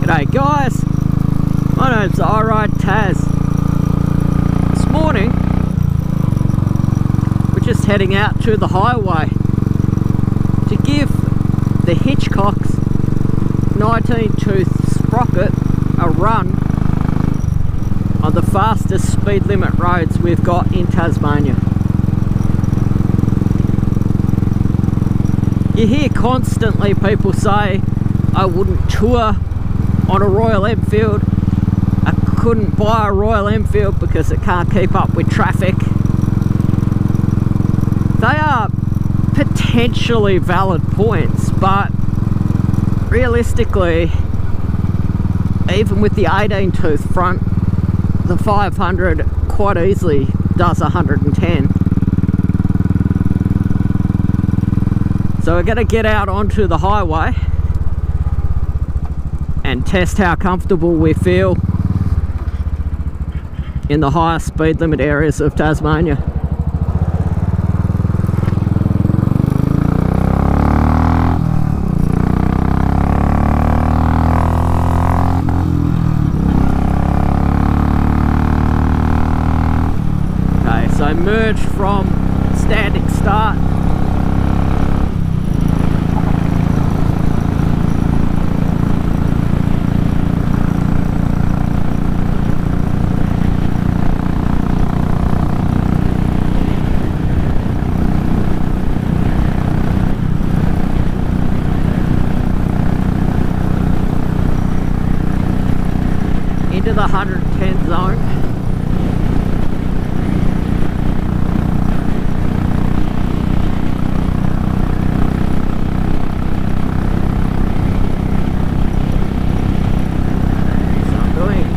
G'day guys, my name's REA Taz. This morning we're just heading out to the highway to give the Hitchcocks 19-tooth Sprocket a run on the fastest speed limit roads we've got in Tasmania. You hear constantly people say, I wouldn't tour on a Royal Enfield, I couldn't buy a Royal Enfield because it can't keep up with traffic. They are potentially valid points, but realistically, even with the 18-tooth front, the 500 quite easily does 110. So we're going to get out onto the highway and test how comfortable we feel in the higher speed limit areas of Tasmania. Okay, so merge from standing start. Into the 110 zone. So I'm doing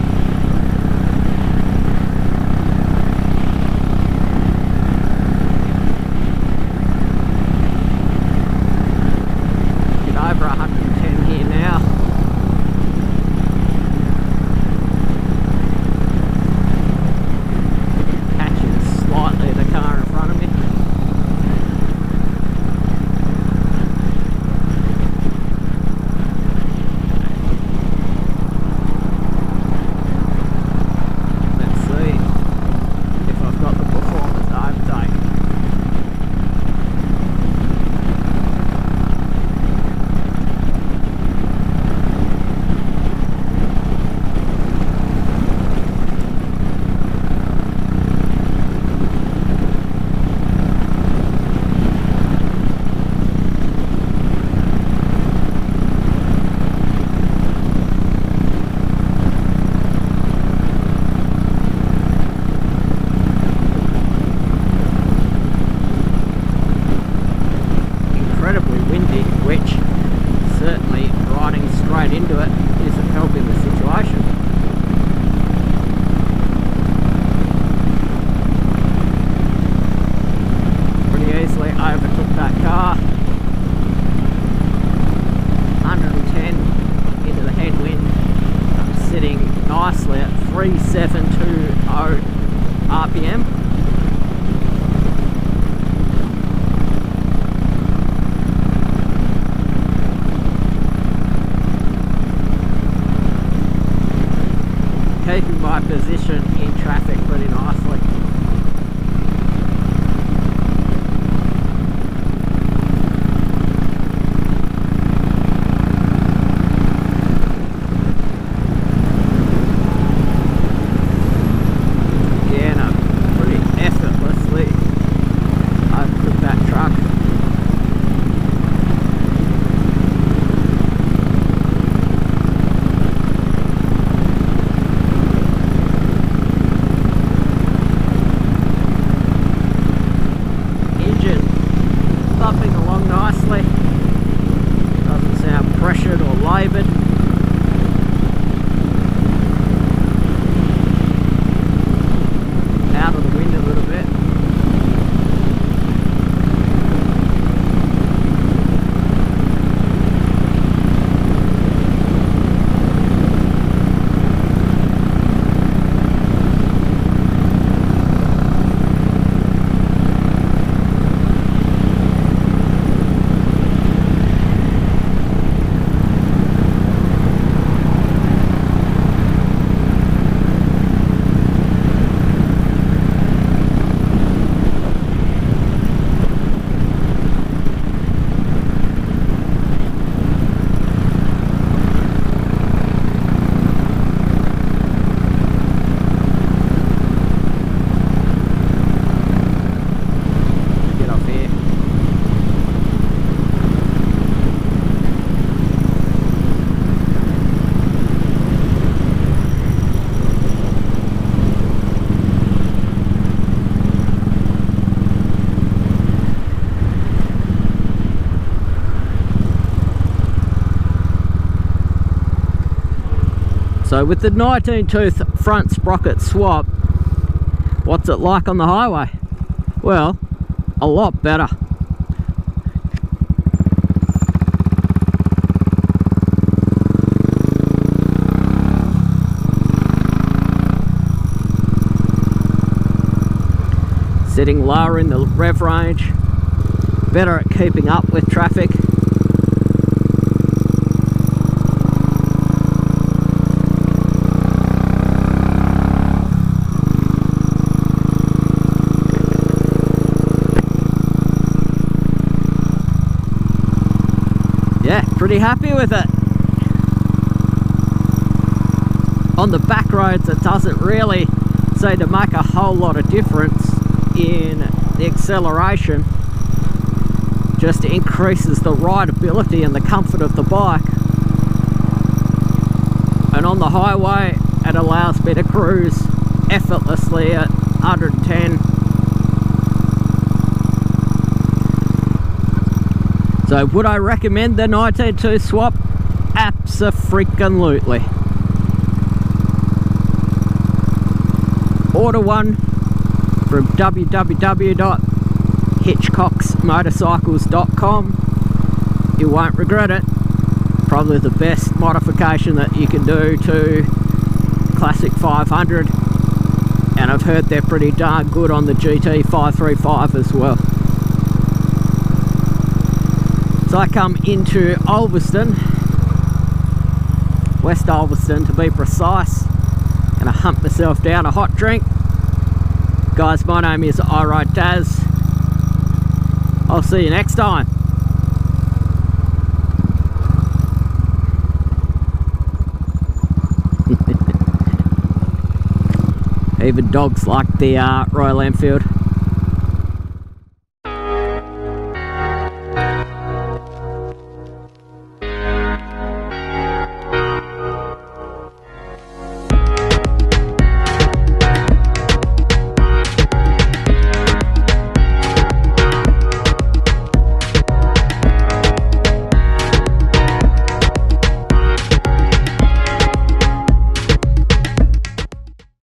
get over 110 here now. Into it isn't helping the situation. Pretty easily overtook that car. 110 into the headwind. I'm sitting nicely at 3720 RPM. Keeping my position in traffic pretty nicely. Yeah, no, pretty effortlessly overtook that truck. So with the 19-tooth front sprocket swap, what's it like on the highway? Well, a lot better. Sitting lower in the rev range, better at keeping up with traffic. Yeah, pretty happy with it. On the back roads it doesn't really seem to make a whole lot of difference in the acceleration. Just increases the rideability and the comfort of the bike, and on the highway it allows me to cruise effortlessly at 110. So would I recommend the 19-tooth swap? Abso-freaking-lutely. Order one from www.hitchcocksmotorcycles.com. You won't regret it. Probably the best modification that you can do to Classic 500, and I've heard they're pretty darn good on the GT 535 as well. So I come into Ulverston, West Ulverston to be precise. Gonna hunt myself down a hot drink. Guys, my name is I Ride Daz. I'll see you next time. Even dogs like the Royal Enfield.